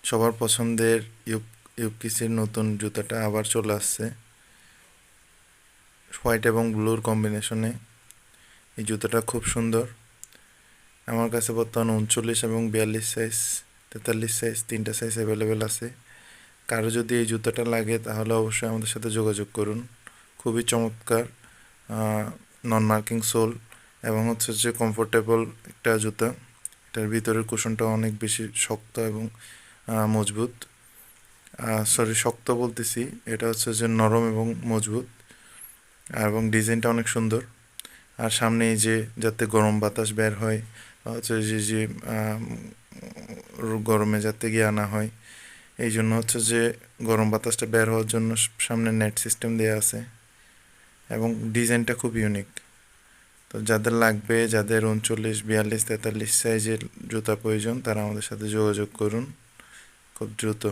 সবার পছন্দের ইউকিসের নতুন জুতাটা আবার চলে আসছে হোয়াইট এবং ব্লুর কম্বিনেশনে। এই জুতাটা খুব সুন্দর। আমার কাছে বর্তমানে 39 এবং 42 সাইজ, 43 সাইজ, তিনটা সাইজ অ্যাভেলেবেল আছে। কারো যদি এই জুতাটা লাগে তাহলে অবশ্যই আমাদের সাথে যোগাযোগ করুন। খুবই চমৎকার, নন মার্কিং সোল এবং হচ্ছে যে কমফোর্টেবল একটা জুতা। এটার ভিতরের কুশনটা অনেক বেশি শক্ত এবং মজবুত। শক্ত বলতেছি, এটা হচ্ছে যে নরম এবং মজবুত, এবং ডিজাইনটা অনেক সুন্দর। আর সামনে এই যে যাতে গরম বাতাস বের হয়, হচ্ছে যে গরমে যাতে গিয়ে না হয়, এই জন্য হচ্ছে যে গরম বাতাসটা বের হওয়ার জন্য সামনে নেট সিস্টেম দেওয়া আছে, এবং ডিজাইনটা খুব ইউনিক। তো যাদের লাগবে, যাদের 39, 42, 43 সাইজের জুতা প্রয়োজন, তারা আমাদের সাথে যোগাযোগ করুন খুব দ্রুত।